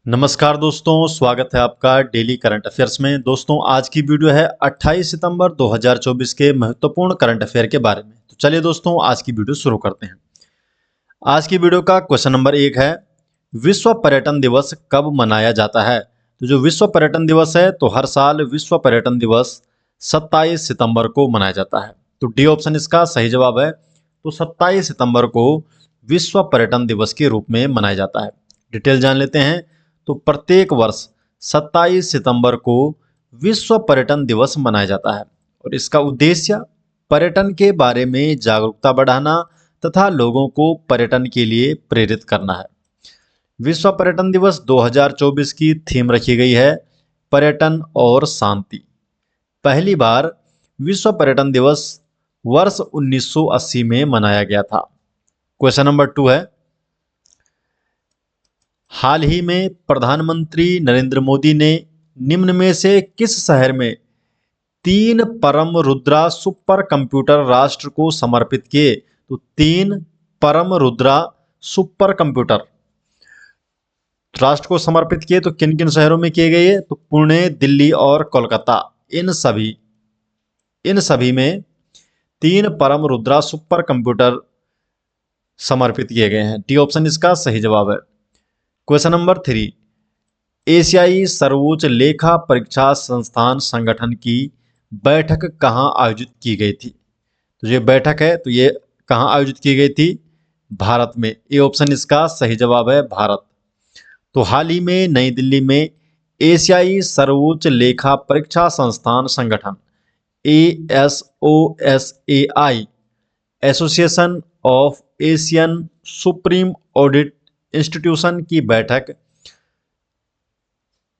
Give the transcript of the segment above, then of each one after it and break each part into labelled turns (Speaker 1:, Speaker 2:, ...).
Speaker 1: नमस्कार दोस्तों, स्वागत है आपका डेली करंट अफेयर्स में। दोस्तों, आज की वीडियो है 28 सितंबर 2024 के महत्वपूर्ण करंट अफेयर के बारे में। तो चलिए दोस्तों, आज की वीडियो शुरू करते हैं। आज की वीडियो का क्वेश्चन नंबर 1 है, विश्व पर्यटन दिवस कब मनाया जाता है? तो जो विश्व पर्यटन दिवस है, तो हर साल विश्व पर्यटन दिवस 27 सितंबर को मनाया जाता है। तो डी ऑप्शन इसका सही जवाब है। तो 27 सितंबर को विश्व पर्यटन दिवस के रूप में मनाया जाता है। डिटेल जान लेते हैं। तो प्रत्येक वर्ष 27 सितंबर को विश्व पर्यटन दिवस मनाया जाता है और इसका उद्देश्य पर्यटन के बारे में जागरूकता बढ़ाना तथा लोगों को पर्यटन के लिए प्रेरित करना है। विश्व पर्यटन दिवस 2024 की थीम रखी गई है, पर्यटन और शांति। पहली बार विश्व पर्यटन दिवस वर्ष 1980 में मनाया गया था। क्वेश्चन नंबर 2 है, हाल ही में प्रधानमंत्री नरेंद्र मोदी ने निम्न में से किस शहर में 3 परम रुद्रा सुपर कंप्यूटर राष्ट्र को समर्पित किए? तो 3 परम रुद्रा सुपर कंप्यूटर राष्ट्र को समर्पित किए, तो किन किन शहरों में किए गए? तो पुणे, दिल्ली और कोलकाता। इन सभी में 3 परम रुद्रा सुपर कंप्यूटर समर्पित किए गए हैं। डी ऑप्शन इसका सही जवाब है। क्वेश्चन नंबर 3, एशियाई सर्वोच्च लेखा परीक्षा संस्थान संगठन की बैठक कहाँ आयोजित की गई थी? तो ये बैठक है, तो ये कहाँ आयोजित की गई थी? भारत में। ए ऑप्शन इसका सही जवाब है, भारत। तो हाल ही में नई दिल्ली में एशियाई सर्वोच्च लेखा परीक्षा संस्थान संगठन ASOSAI association of Asian supreme audit institution की बैठक,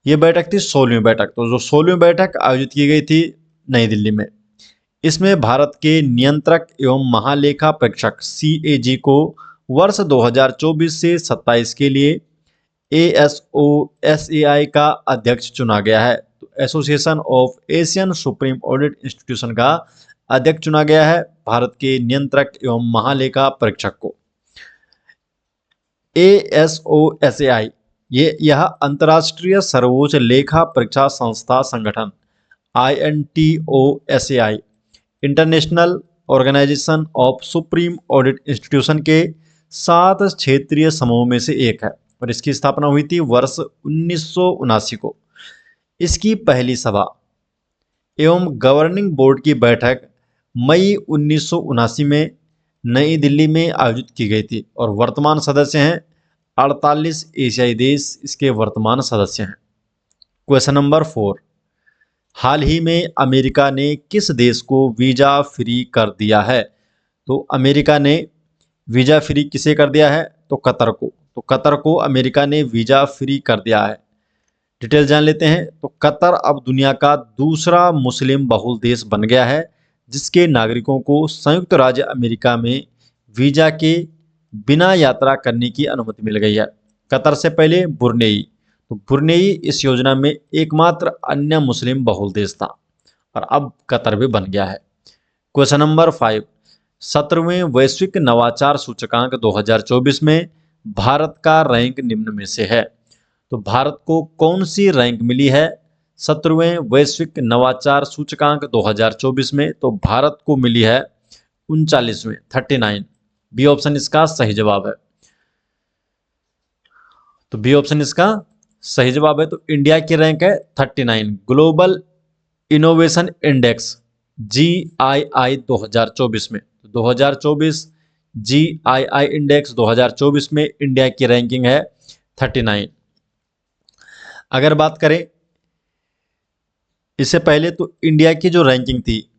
Speaker 1: ये बैठक थी 16वीं बैठक। तो जो 16वीं बैठक आयोजित की गई थी नई दिल्ली में, इसमें भारत के नियंत्रक एवं महालेखा परीक्षक CAG को वर्ष 2024 से 27 के लिए ASOSAI का अध्यक्ष चुना गया है। तो association of Asian supreme audit institution का अध्यक्ष चुना गया है भारत के नियंत्रक एवं महालेखा परीक्षक को। ASOSAI यह अंतर्राष्ट्रीय सर्वोच्च लेखा परीक्षा संस्था संगठन INTOSAI international organisation of supreme audit institution के 7 क्षेत्रीय समूह में से एक है और इसकी स्थापना हुई थी वर्ष 1979 को। इसकी पहली सभा एवं गवर्निंग बोर्ड की बैठक मई 1979 में नई दिल्ली में आयोजित की गई थी और वर्तमान सदस्य हैं 48 एशियाई देश इसके वर्तमान सदस्य हैं। क्वेश्चन नंबर 4, हाल ही में अमेरिका ने किस देश को वीजा फ्री कर दिया है? तो अमेरिका ने वीजा फ्री किसे कर दिया है? तो कतर को। तो कतर को अमेरिका ने वीजा फ्री कर दिया है। डिटेल जान लेते हैं। तो कतर अब दुनिया का दूसरा मुस्लिम बहुल देश बन गया है जिसके नागरिकों को संयुक्त राज्य अमेरिका में वीजा के बिना यात्रा करने की अनुमति मिल गई है। कतर से पहले ब्रुनेई, तो ब्रुनेई इस योजना में एकमात्र अन्य मुस्लिम बहुल देश था और अब कतर भी बन गया है। क्वेश्चन नंबर 5, 17वें वैश्विक नवाचार सूचकांक 2024 में भारत का रैंक निम्न में से है। तो भारत को कौन सी रैंक मिली है 17वें वैश्विक नवाचार सूचकांक 2024 में? तो भारत को मिली है 39वें, 39। बी ऑप्शन इसका सही जवाब है। तो बी ऑप्शन इसका सही जवाब है। तो इंडिया की रैंक है 39, ग्लोबल इनोवेशन इंडेक्स GII 2024 में। 2024 GII इंडेक्स 2024 में इंडिया की रैंकिंग है 39। अगर बात करें इससे पहले, तो इंडिया की जो रैंकिंग थी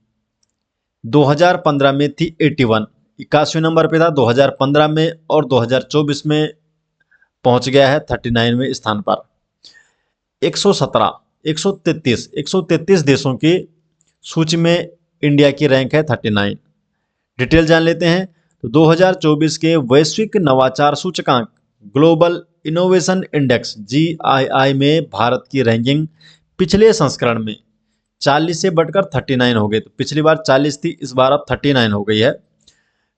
Speaker 1: 2015 में थी 81, 81वें नंबर पे था 2015 में और 2024 में पहुंच गया है 39वें स्थान पर। 133 देशों की सूची में इंडिया की रैंक है 39। डिटेल जान लेते हैं। तो 2024 के वैश्विक नवाचार सूचकांक ग्लोबल इनोवेशन इंडेक्स GII में भारत की रैंकिंग पिछले संस्करण में 40 से बढ़कर 39 हो गई। तो पिछली बार 40 थी, इस बार अब 39 हो गई है।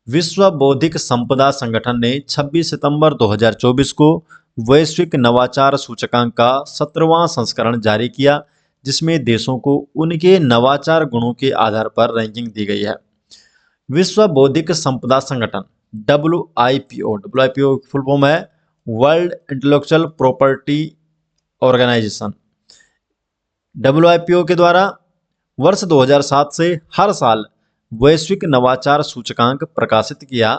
Speaker 1: विश्व बौद्धिक संपदा संगठन ने 26 सितंबर 2024 को वैश्विक नवाचार सूचकांक का 17वां संस्करण जारी किया, जिसमें देशों को उनके नवाचार गुणों के आधार पर रैंकिंग दी गई है। विश्व बौद्धिक संपदा संगठन WIPO की फुल फॉर्म है world intellectual property organisation. WIPO के द्वारा वर्ष 2007 से हर साल वैश्विक नवाचार सूचकांक प्रकाशित किया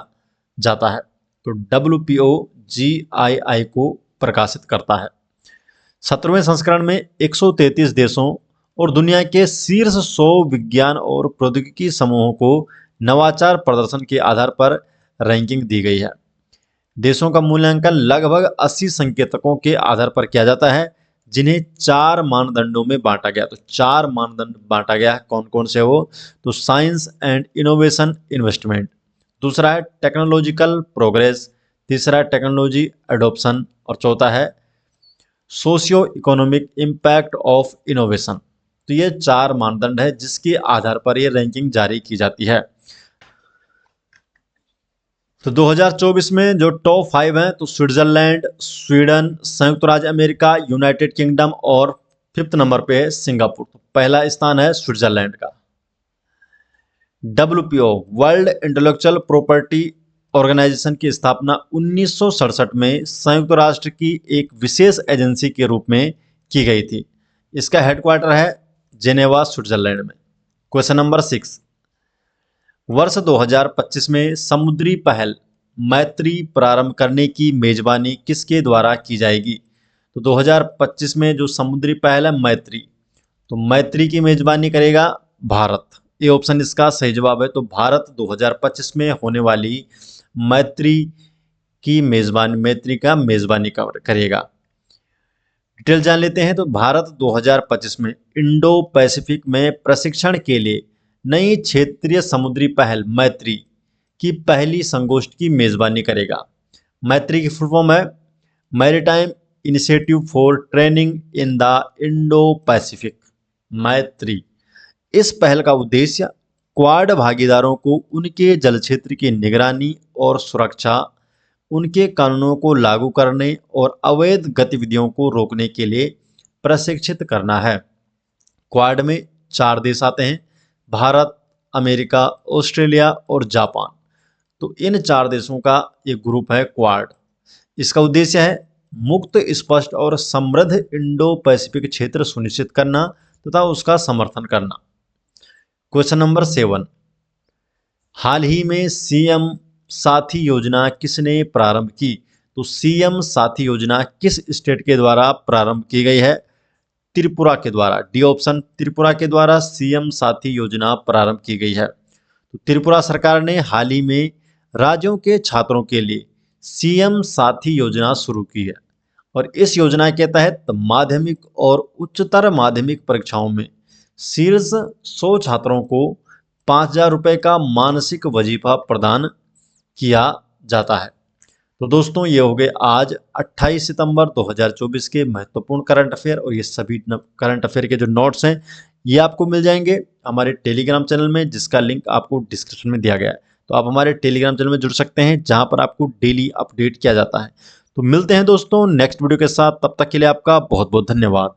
Speaker 1: जाता है। तो WPO GII को प्रकाशित करता है। 17वें संस्करण में 133 देशों और दुनिया के शीर्ष 100 विज्ञान और प्रौद्योगिकी समूहों को नवाचार प्रदर्शन के आधार पर रैंकिंग दी गई है। देशों का मूल्यांकन लगभग 80 संकेतकों के आधार पर किया जाता है, जिन्हें 4 मानदंडों में बांटा गया। तो 4 मानदंड बांटा गया, कौन कौन से हो? तो साइंस एंड इनोवेशन इन्वेस्टमेंट, दूसरा है टेक्नोलॉजिकल प्रोग्रेस, तीसरा है टेक्नोलॉजी एडॉप्शन और चौथा है socio economic impact of innovation. तो ये 4 मानदंड है जिसके आधार पर ये रैंकिंग जारी की जाती है। तो 2024 में जो टॉप 5 हैं तो स्विट्जरलैंड, स्वीडन, संयुक्त राज्य अमेरिका, यूनाइटेड किंगडम और 5th नंबर पे है सिंगापुर। तो पहला स्थान है स्विट्जरलैंड का। WPO world intellectual property organisation की स्थापना 1967 में संयुक्त राष्ट्र की एक विशेष एजेंसी के रूप में की गई थी। इसका हेडक्वार्टर है जेनेवा, स्विट्जरलैंड में। क्वेश्चन नंबर 6, वर्ष 2025 में समुद्री पहल मैत्री प्रारंभ करने की मेजबानी किसके द्वारा की जाएगी? तो 2025 में जो समुद्री पहल है मैत्री, तो मैत्री की मेजबानी करेगा भारत। ये ऑप्शन इसका सही जवाब है। तो भारत 2025 में होने वाली मैत्री का मेजबानी करेगा। डिटेल जान लेते हैं। तो भारत 2025 में इंडो पैसिफिक में प्रशिक्षण के लिए नई क्षेत्रीय समुद्री पहल मैत्री की पहली संगोष्ठी की मेजबानी करेगा। मैत्री की फुल फॉर्म है maritime initiative for training in the Indo Pacific, मैत्री। इस पहल का उद्देश्य क्वाड भागीदारों को उनके जल क्षेत्र की निगरानी और सुरक्षा, उनके कानूनों को लागू करने और अवैध गतिविधियों को रोकने के लिए प्रशिक्षित करना है। क्वाड में 4 देश आते हैं, भारत, अमेरिका, ऑस्ट्रेलिया और जापान। तो इन 4 देशों का ये ग्रुप है क्वाड। इसका उद्देश्य है मुक्त, स्पष्ट और समृद्ध इंडो पैसिफिक क्षेत्र सुनिश्चित करना तथा उसका समर्थन करना। क्वेश्चन नंबर 7, हाल ही में सीएम साथी योजना किसने प्रारंभ की? तो सीएम साथी योजना किस स्टेट के द्वारा प्रारंभ की गई है? त्रिपुरा के द्वारा। डी ऑप्शन, त्रिपुरा के द्वारा सीएम साथी योजना प्रारंभ की गई है। तो त्रिपुरा सरकार ने हाल ही में राज्यों के छात्रों के लिए सीएम साथी योजना शुरू की है और इस योजना के तहत माध्यमिक और उच्चतर माध्यमिक परीक्षाओं में शीर्ष 100 छात्रों को 5,000 रुपये का मानसिक वजीफा प्रदान किया जाता है। तो दोस्तों ये हो गए आज 28 सितंबर 2024 के महत्वपूर्ण करंट अफेयर, और ये सभी करंट अफेयर के जो नोट्स हैं ये आपको मिल जाएंगे हमारे टेलीग्राम चैनल में, जिसका लिंक आपको डिस्क्रिप्शन में दिया गया है। तो आप हमारे टेलीग्राम चैनल में जुड़ सकते हैं जहां पर आपको डेली अपडेट किया जाता है। तो मिलते हैं दोस्तों नेक्स्ट वीडियो के साथ, तब तक के लिए आपका बहुत बहुत धन्यवाद।